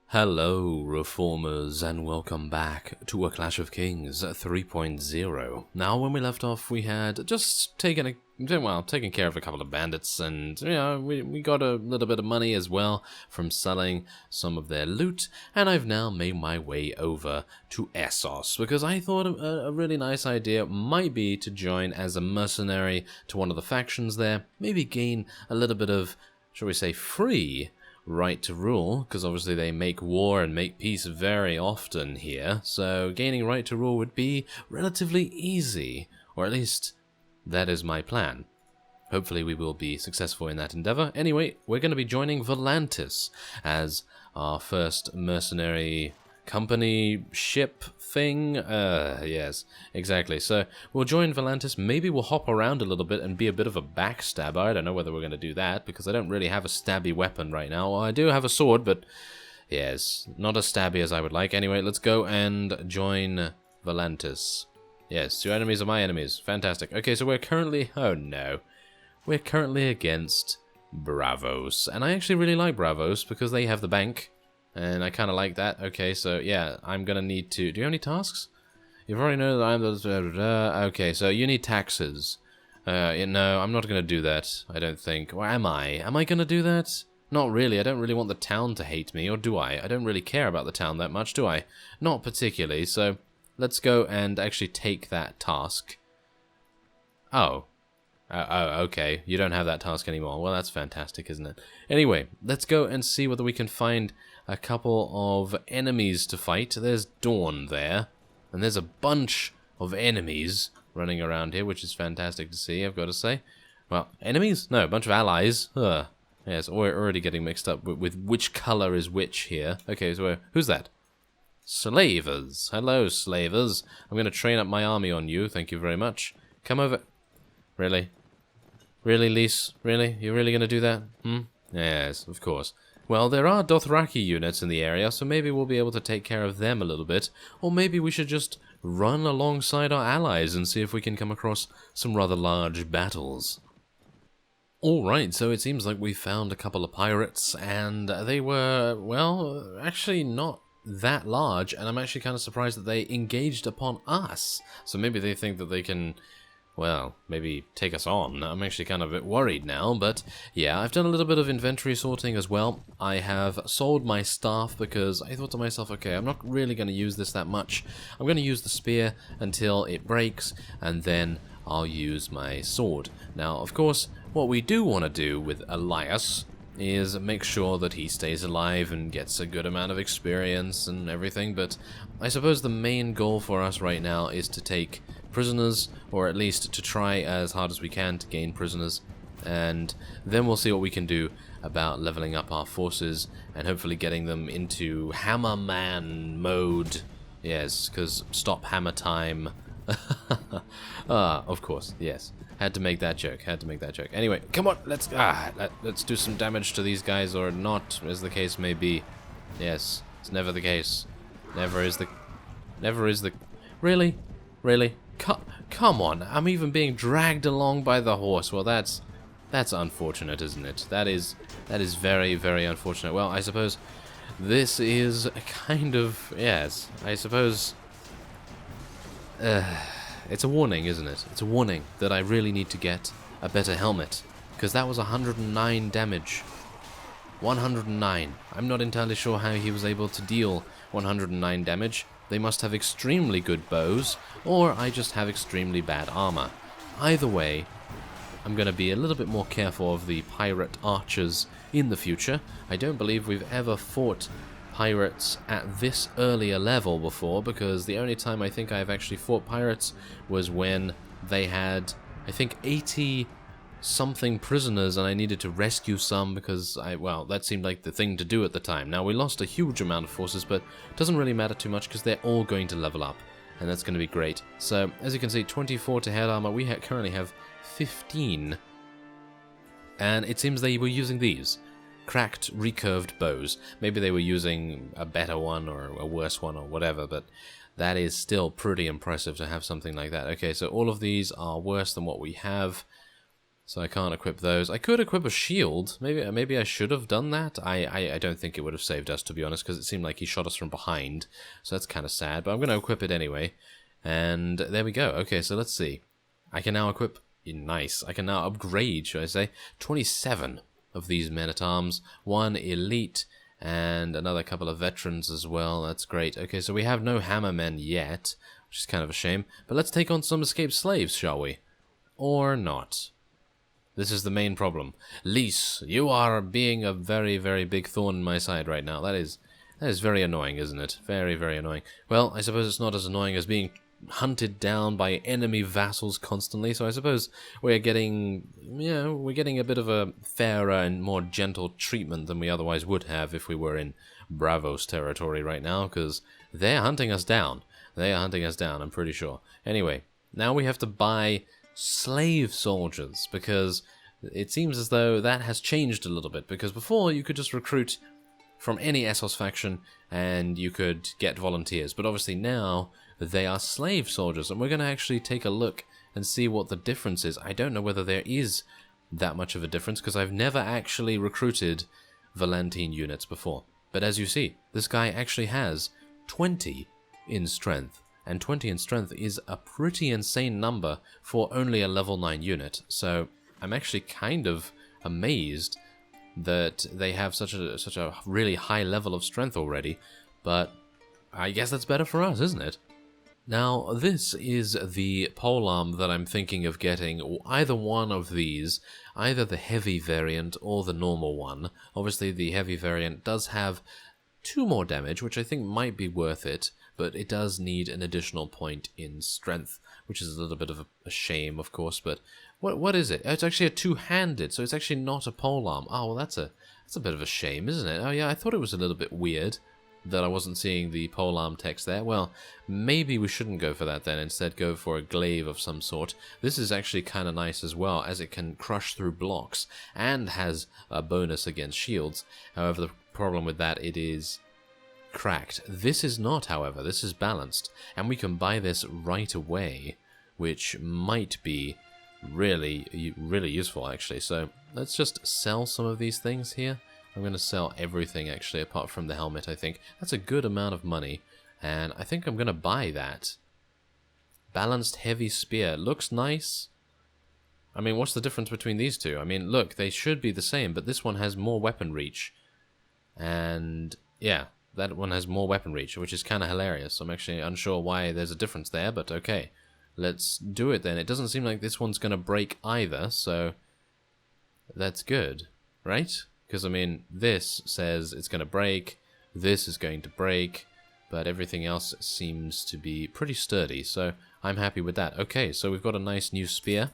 Hello, Reformers, and welcome back to A Clash of Kings 3.0. Now, when we left off, we had just taken care of a couple of bandits, and, you know, we got a little bit of money as well from selling some of their loot, and I've now made my way over to Essos, because I thought a really nice idea might be to join as a mercenary to one of the factions there, maybe gain a little bit of, shall we say, free right to rule, because obviously they make war and make peace very often here, so gaining right to rule would be relatively easy, or at least that is my plan. Hopefully we will be successful in that endeavor. Anyway, we're going to be joining Volantis as our first mercenary company ship thing. Yes, exactly. So we'll join Volantis. Maybe we'll hop around a little bit and be a bit of a backstabber. I don't know whether we're going to do that because I don't really have a stabby weapon right now. Well, I do have a sword, but yes, not as stabby as I would like. Anyway, let's go and join Volantis. Yes, your enemies are my enemies. Fantastic. Okay, so we're currently... Oh, no. We're currently against Bravos. And I actually really like Bravos because they have the bank. And I kind of like that. Okay, so yeah, I'm going to need to... Do you have any tasks? You've already know that I'm the... Okay, so you need taxes. No, I'm not going to do that, I don't think. Or am I? Am I going to do that? Not really. I don't really want the town to hate me, or do I? I don't really care about the town that much, do I? Not particularly, so let's go and actually take that task. Oh. Okay. You don't have that task anymore. Well, that's fantastic, isn't it? Anyway, let's go and see whether we can find a couple of enemies to fight. There's Dawn there, and there's a bunch of enemies running around here, which is fantastic to see, I've got to say. Well, enemies? No, a bunch of allies. Yes, we're already getting mixed up with which color is which here. Okay, so who's that? Slavers. Hello, slavers. I'm going to train up my army on you, thank you very much. Come over. Really? Really, Lise? Really? You're really going to do that? Yes, of course. Well, there are Dothraki units in the area, so maybe we'll be able to take care of them a little bit. Or maybe we should just run alongside our allies and see if we can come across some rather large battles. Alright, so it seems like we found a couple of pirates, and they were, well, actually not that large, and I'm actually kind of surprised that they engaged upon us. So maybe they think that they can... well, maybe take us on. I'm actually kind of a bit worried now, but yeah, I've done a little bit of inventory sorting as well. I have sold my staff because I thought to myself, okay, I'm not really going to use this that much. I'm going to use the spear until it breaks, and then I'll use my sword. Now, of course, what we do want to do with Elias is make sure that he stays alive and gets a good amount of experience and everything, but I suppose the main goal for us right now is to take prisoners, or at least to try as hard as we can to gain prisoners, and then we'll see what we can do about leveling up our forces and hopefully getting them into Hammerman mode. Yes, because stop hammer time. Of course, yes. Had to make that joke, Anyway, come on, let's do some damage to these guys, or not, as the case may be. Yes, it's never the case. Never is the... Really? Really? Come on, I'm even being dragged along by the horse. Well, that's unfortunate, isn't it? That is very, very unfortunate. Well, I suppose this is a kind of... yes, I suppose... it's a warning, isn't it? It's a warning that I really need to get a better helmet, because that was 109 damage. 109. I'm not entirely sure how he was able to deal 109 damage. They must have extremely good bows, or I just have extremely bad armor. Either way, I'm going to be a little bit more careful of the pirate archers in the future. I don't believe we've ever fought pirates at this earlier level before, because the only time I think I've actually fought pirates was when they had, I think, 80-something prisoners, and I needed to rescue some because, well, that seemed like the thing to do at the time. Now, we lost a huge amount of forces, but it doesn't really matter too much because they're all going to level up, and that's going to be great. So, as you can see, 24 to head armor. We currently have 15, and it seems they were using these cracked, recurved bows. Maybe they were using a better one or a worse one or whatever, but that is still pretty impressive to have something like that. Okay, so all of these are worse than what we have. So I can't equip those. I could equip a shield. Maybe I should have done that. I don't think it would have saved us, to be honest, because it seemed like he shot us from behind. So that's kind of sad, but I'm going to equip it anyway. And there we go. Okay, so let's see. I can now equip... Nice. I can now upgrade, should I say, 27 of these men-at-arms. 1 elite and another couple of veterans as well. That's great. Okay, so we have no hammermen yet, which is kind of a shame. But let's take on some escaped slaves, shall we? Or not. This is the main problem. Lys, you are being a very, very big thorn in my side right now. That is very annoying, isn't it? Very, very annoying. Well, I suppose it's not as annoying as being hunted down by enemy vassals constantly, so I suppose we're getting, we're getting a bit of a fairer and more gentle treatment than we otherwise would have if we were in Braavos territory right now, because they're hunting us down. They are hunting us down, I'm pretty sure. Anyway, now we have to buy slave soldiers, because it seems as though that has changed a little bit, because before you could just recruit from any Essos faction and you could get volunteers, but obviously now they are slave soldiers, and we're going to actually take a look and see what the difference is. I don't know whether there is that much of a difference, because I've never actually recruited Valentine units before. But as you see, this guy actually has 20 in strength, and 20 in strength is a pretty insane number for only a level 9 unit, so I'm actually kind of amazed that they have such a really high level of strength already, but I guess that's better for us, isn't it? Now, this is the polearm that I'm thinking of getting, either one of these, either the heavy variant or the normal one. Obviously, the heavy variant does have 2 more damage, which I think might be worth it, but it does need an additional point in strength, which is a little bit of a shame, of course, but what is it? It's actually a 2-handed, so it's actually not a polearm. Oh, well, that's a bit of a shame, isn't it? Oh, yeah, I thought it was a little bit weird that I wasn't seeing the polearm text there. Well, maybe we shouldn't go for that then. Instead, go for a glaive of some sort. This is actually kind of nice as well, as it can crush through blocks and has a bonus against shields. However, the problem with that, it is cracked. This is not, however. This is balanced, and we can buy this right away, which might be really, really useful, actually. So let's just sell some of these things here. I'm going to sell everything, actually, apart from the helmet, I think. That's a good amount of money, and I think I'm going to buy that. Balanced heavy spear. Looks nice. I mean, what's the difference between these two? I mean, look, they should be the same, but this one has more weapon reach. And, yeah, that one has more weapon reach, which is kind of hilarious. I'm actually unsure why there's a difference there, but okay. Let's do it then. It doesn't seem like this one's going to break either, so that's good, right? Because, I mean, this says it's going to break, this is going to break, but everything else seems to be pretty sturdy, so I'm happy with that. Okay, so we've got a nice new spear.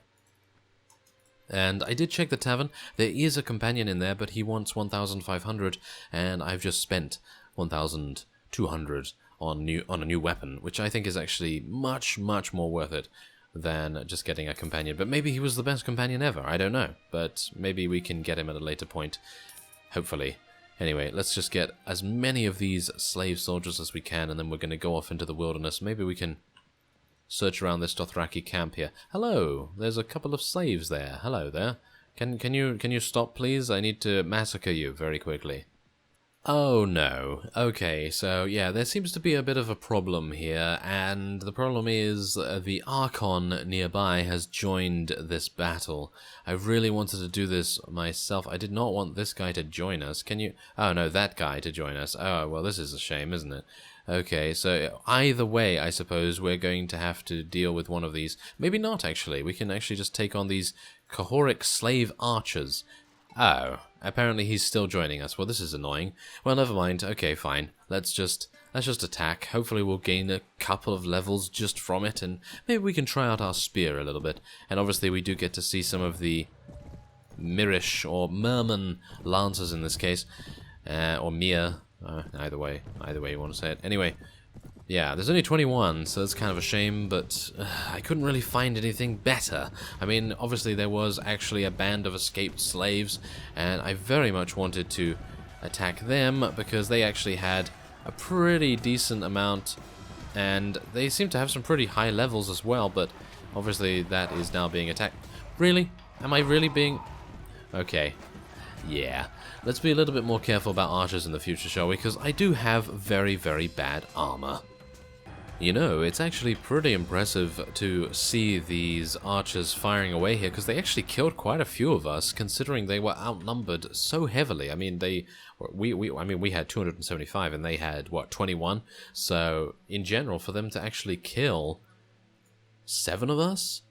And I did check the tavern. There is a companion in there, but he wants 1,500, and I've just spent 1,200 on a new weapon, which I think is actually much, much more worth it than just getting a companion. But maybe he was the best companion ever, I don't know. But maybe we can get him at a later point, hopefully. Anyway, let's just get as many of these slave soldiers as we can, and then we're going to go off into the wilderness. Maybe we can search around this Dothraki camp here. Hello, there's a couple of slaves there. Hello there. Can you stop, please? I need to massacre you very quickly. Oh no. Okay, so yeah, there seems to be a bit of a problem here, and the problem is the Archon nearby has joined this battle. I really wanted to do this myself. I did not want this guy to join us. Can you... Oh no, that guy to join us. Oh, well, this is a shame, isn't it? Okay, so either way, I suppose, we're going to have to deal with one of these. Maybe not, actually. We can actually just take on these Kahoric slave archers. Oh, apparently he's still joining us. Well, this is annoying. Well, never mind. Okay, fine. Let's just attack. Hopefully we'll gain a couple of levels just from it, and maybe we can try out our spear a little bit. And obviously we do get to see some of the Mirish, or Merman lancers in this case, or Mir. Either way you want to say it. Anyway, yeah, there's only 21, so that's kind of a shame, but I couldn't really find anything better. I mean, obviously there was actually a band of escaped slaves, and I very much wanted to attack them, because they actually had a pretty decent amount, and they seem to have some pretty high levels as well, but obviously that is now being attacked. Really? Am I really being... Okay. Yeah. Let's be a little bit more careful about archers in the future, shall we? Because I do have very, very bad armor. You know, it's actually pretty impressive to see these archers firing away here, because they actually killed quite a few of us, considering they were outnumbered so heavily. I mean, we had 275, and they had, what, 21? So, in general, for them to actually kill 7 of us?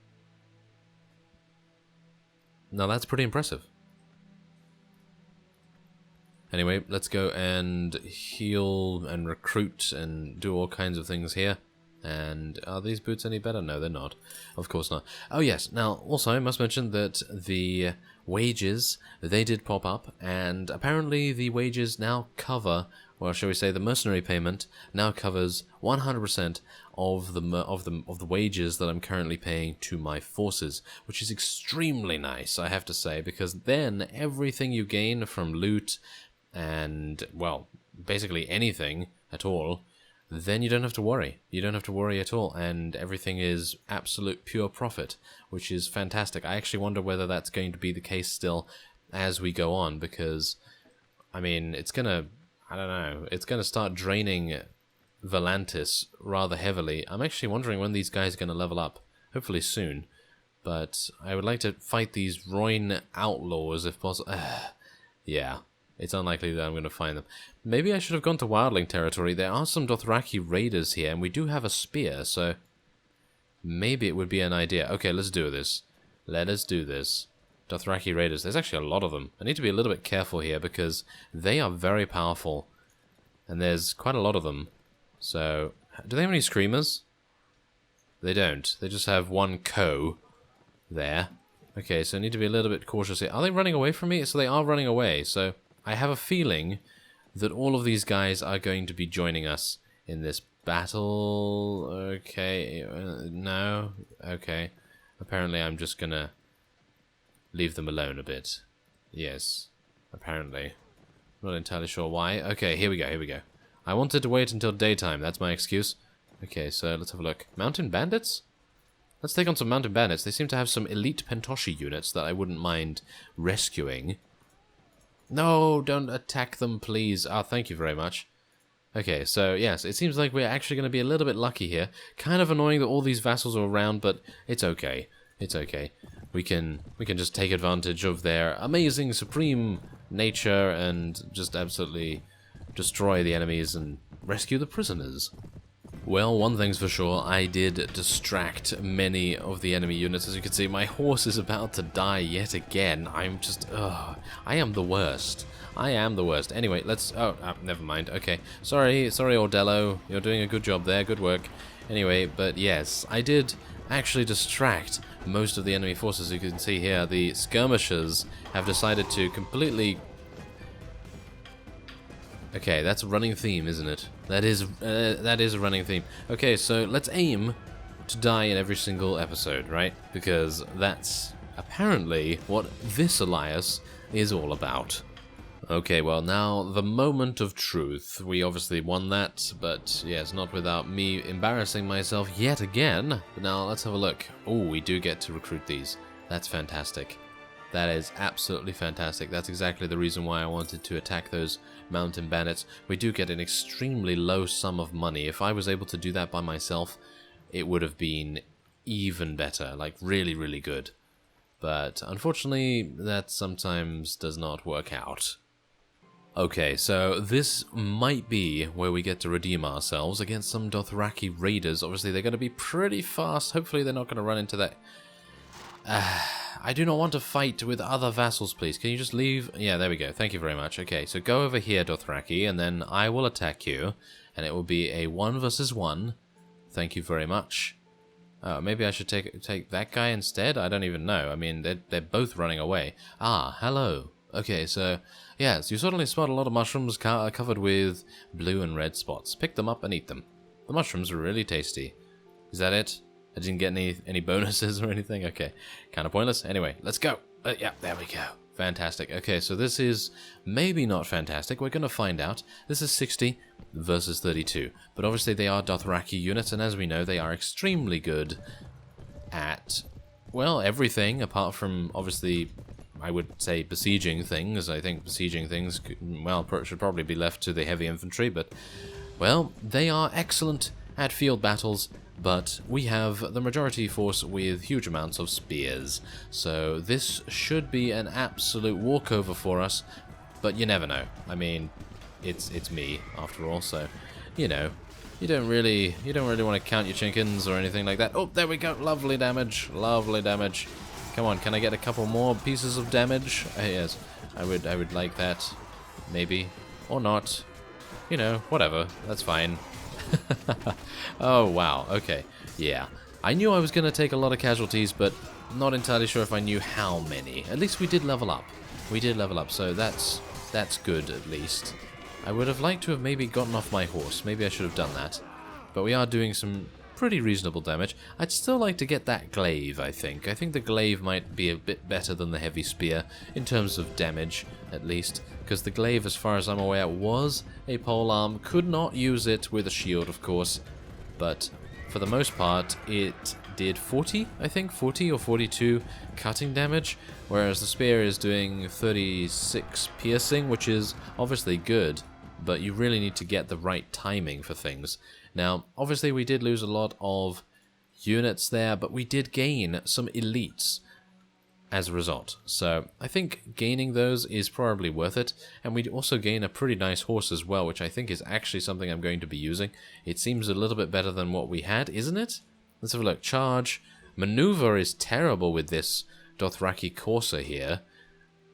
Now, that's pretty impressive. Anyway, let's go and heal and recruit and do all kinds of things here. And are these boots any better? No, they're not. Of course not. Oh yes, now also I must mention that the wages, they did pop up, and apparently the wages now cover, well, shall we say the mercenary payment now covers 100% of the wages that I'm currently paying to my forces, which is extremely nice, I have to say, because then everything you gain from loot and, well, basically anything at all, then you don't have to worry. You don't have to worry at all, and everything is absolute pure profit, which is fantastic. I actually wonder whether that's going to be the case still as we go on, because, I mean, it's gonna, I don't know, it's gonna start draining Volantis rather heavily. I'm actually wondering when these guys are gonna level up. Hopefully soon. But I would like to fight these Roin outlaws if possible. Yeah. It's unlikely that I'm going to find them. Maybe I should have gone to Wildling territory. There are some Dothraki raiders here, and we do have a spear, so maybe it would be an idea. Okay, let's do this. Let us do this. Dothraki raiders. There's actually a lot of them. I need to be a little bit careful here, because they are very powerful, and there's quite a lot of them. So, do they have any screamers? They don't. They just have one co there. Okay, so I need to be a little bit cautious here. Are they running away from me? So they are running away, so I have a feeling that all of these guys are going to be joining us in this battle. Okay, no, okay. Apparently I'm just gonna leave them alone a bit. Yes, apparently. Not entirely sure why. Okay, here we go, here we go. I wanted to wait until daytime, that's my excuse. Okay, so let's have a look. Mountain bandits? Let's take on some mountain bandits. They seem to have some elite Pentoshi units that I wouldn't mind rescuing. No, don't attack them, please. Ah, thank you very much. Okay, so yes, it seems like we're actually going to be a little bit lucky here. Kind of annoying that all these vassals are around, but it's okay. It's okay. We can just take advantage of their amazing, supreme nature and just absolutely destroy the enemies and rescue the prisoners. Well, one thing's for sure, I did distract many of the enemy units. As you can see, my horse is about to die yet again. I'm just, I am the worst. I am the worst. Anyway, let's, never mind. Okay, sorry, Ordello. You're doing a good job there, good work. Anyway, but yes, I did actually distract most of the enemy forces. As you can see here, the skirmishers have decided to completely... Okay, that's a running theme, isn't it? That is a running theme. Okay, so let's aim to die in every single episode, right? Because that's apparently what this Elias is all about. Okay, well now, the moment of truth. We obviously won that, but yes, not without me embarrassing myself yet again. But now, let's have a look. Oh, we do get to recruit these. That's fantastic. That is absolutely fantastic. That's exactly the reason why I wanted to attack those mountain bandits. We do get an extremely low sum of money. If I was able to do that by myself, it would have been even better. Like, really, really good. But, unfortunately, that sometimes does not work out. Okay, so this might be where we get to redeem ourselves against some Dothraki raiders. Obviously, they're going to be pretty fast. Hopefully, they're not going to run into that... I do not want to fight with other vassals, please. Can you just leave? Yeah, there we go. Thank you very much. Okay, so go over here, Dothraki, and then I will attack you. And it will be a 1 versus 1. Thank you very much. Maybe I should take that guy instead? I don't even know. I mean, they're both running away. Ah, hello. Okay, so, yes, you suddenly spot a lot of mushrooms covered with blue and red spots. Pick them up and eat them. The mushrooms are really tasty. Is that it? I didn't get any bonuses or anything? Okay, kind of pointless. Anyway, let's go. Yeah, there we go. Fantastic. Okay, so this is maybe not fantastic. We're going to find out. This is 60 versus 32. But obviously they are Dothraki units, and as we know, they are extremely good at... well, everything, apart from, obviously, I would say besieging things. I think besieging things, well, should probably be left to the heavy infantry, but, well, they are excellent at field battles, but we have the majority force with huge amounts of spears. So this should be an absolute walkover for us, but you never know. I mean, it's me, after all, so, you know. You don't really want to count your chickens or anything like that. Oh, there we go. Lovely damage. Lovely damage. Come on, can I get a couple more pieces of damage? Yes, I would like that. Maybe. Or not. You know, whatever. That's fine. Oh, wow. Okay. Yeah. I knew I was going to take a lot of casualties, but not entirely sure if I knew how many. At least we did level up. We did level up, so that's good, at least. I would have liked to have maybe gotten off my horse. Maybe I should have done that. But we are doing some pretty reasonable damage. I'd still like to get that glaive, I think. I think the glaive might be a bit better than the heavy spear, in terms of damage, at least. Because the glaive, as far as I'm aware, was a polearm. Could not use it with a shield, of course. But for the most part, it did 40, I think? 40 or 42 cutting damage. Whereas the spear is doing 36 piercing, which is obviously good. But you really need to get the right timing for things. Now, obviously we did lose a lot of units there, but we did gain some elites as a result. So I think gaining those is probably worth it. And we also gain a pretty nice horse as well, which I think is actually something I'm going to be using. It seems a little bit better than what we had, isn't it? Let's have a look. Charge. Maneuver is terrible with this Dothraki Courser here,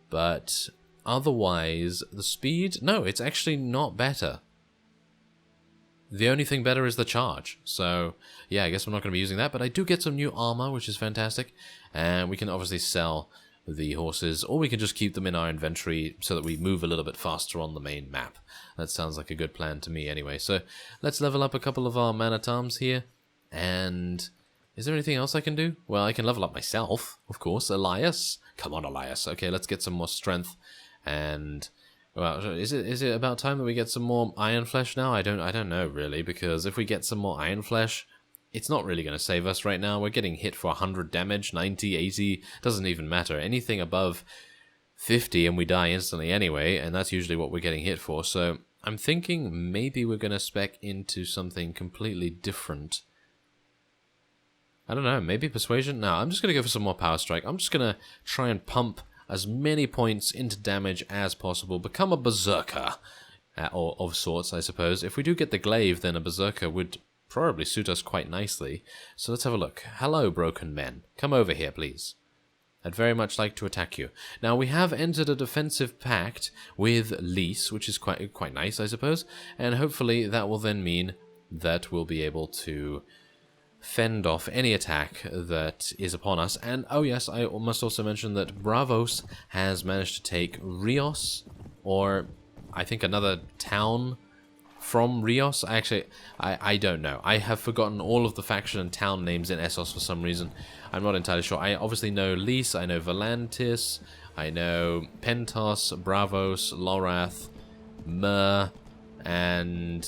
but otherwise, the speed, no, it's actually not better. The only thing better is the charge. So, yeah, I guess I'm not going to be using that, but I do get some new armor, which is fantastic. And we can obviously sell the horses, or we can just keep them in our inventory so that we move a little bit faster on the main map. That sounds like a good plan to me anyway. So, let's level up a couple of our man-at-arms here. And is there anything else I can do? Well, I can level up myself, of course. Elias. Come on, Elias. Okay, let's get some more strength. And, well, is it about time that we get some more iron flesh now? I don't know, really, because if we get some more iron flesh, it's not really going to save us right now. We're getting hit for 100 damage, 90, 80, doesn't even matter. Anything above 50 and we die instantly anyway, and that's usually what we're getting hit for. So I'm thinking maybe we're going to spec into something completely different. I don't know, maybe persuasion? No, I'm just going to go for some more power strike. I'm just going to try and pump as many points into damage as possible. Become a berserker, or of sorts, I suppose. If we do get the glaive, then a berserker would probably suit us quite nicely. So let's have a look. Hello, broken men. Come over here, please. I'd very much like to attack you. Now, we have entered a defensive pact with Lys, which is quite nice, I suppose. And hopefully that will then mean that we'll be able to fend off any attack that is upon us. And, oh yes, I must also mention that Bravos has managed to take Rios, or I think another town from Rios. Actually, I don't know. I have forgotten all of the faction and town names in Essos for some reason. I'm not entirely sure. I obviously know Lys, I know Volantis, I know Pentos, Bravos, Lorath, Mer, and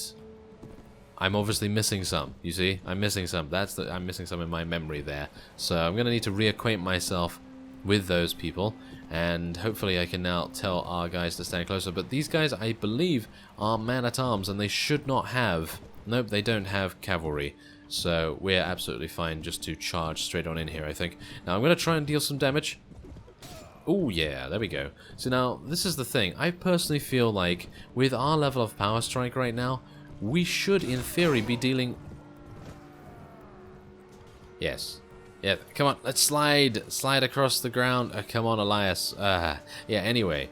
I'm obviously missing some, you see? I'm missing some. I'm missing some in my memory there. So I'm going to need to reacquaint myself with those people, and hopefully I can now tell our guys to stand closer. But these guys, I believe, are man-at-arms, and they should not have... Nope, they don't have cavalry. So we're absolutely fine just to charge straight on in here, I think. Now I'm going to try and deal some damage. Oh yeah, there we go. So now, this is the thing. I personally feel like, with our level of power strike right now, we should, in theory, be dealing... Yes. Yeah, come on, let's slide. Slide across the ground. Come on, Elias. Yeah, anyway.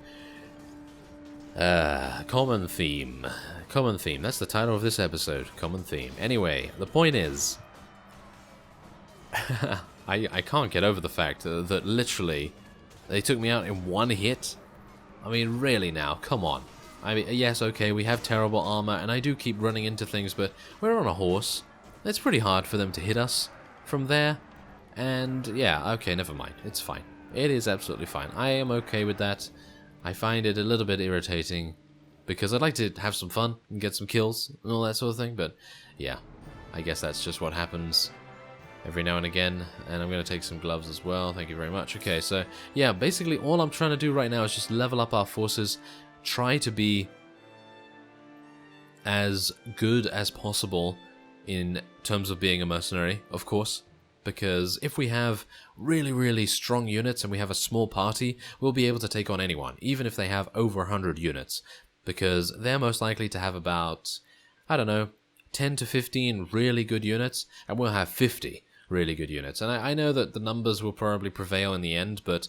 Common theme. Common theme. That's the title of this episode. Common theme. Anyway, the point is... I can't get over the fact that literally they took me out in one hit. I mean, really now, come on. I mean, yes, okay, we have terrible armor, and I do keep running into things, but we're on a horse. It's pretty hard for them to hit us from there. And, yeah, okay, never mind. It's fine. It is absolutely fine. I am okay with that. I find it a little bit irritating, because I'd like to have some fun and get some kills and all that sort of thing, but, yeah, I guess that's just what happens every now and again. And I'm going to take some gloves as well. Thank you very much. Okay, so yeah, basically all I'm trying to do right now is just level up our forces, try to be as good as possible in terms of being a mercenary, of course. Because if we have really, really strong units and we have a small party, we'll be able to take on anyone, even if they have over 100 units. Because they're most likely to have about, I don't know, 10 to 15 really good units, and we'll have 50 really good units. And I know that the numbers will probably prevail in the end, but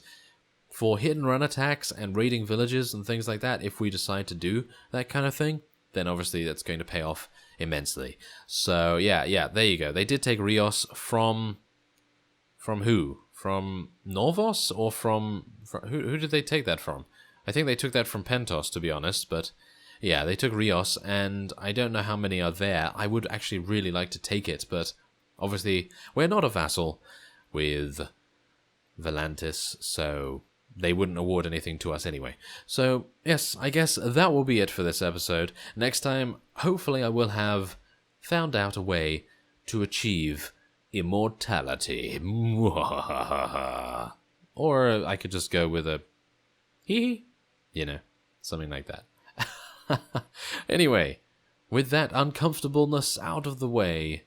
for hit-and-run attacks and raiding villages and things like that, if we decide to do that kind of thing, then obviously that's going to pay off immensely. So yeah, there you go. They did take Rios from who? From Norvos, or from who did they take that from? I think they took that from Pentos, to be honest, but yeah, they took Rios, and I don't know how many are there. I would actually really like to take it, but obviously we're not a vassal with Volantis, so they wouldn't award anything to us anyway. So yes, I guess that will be it for this episode. Next time, hopefully I will have found out a way to achieve immortality. Or I could just go with a hee, you know, something like that. Anyway, with that uncomfortableness out of the way,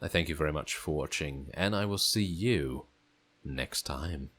I thank you very much for watching, and I will see you next time.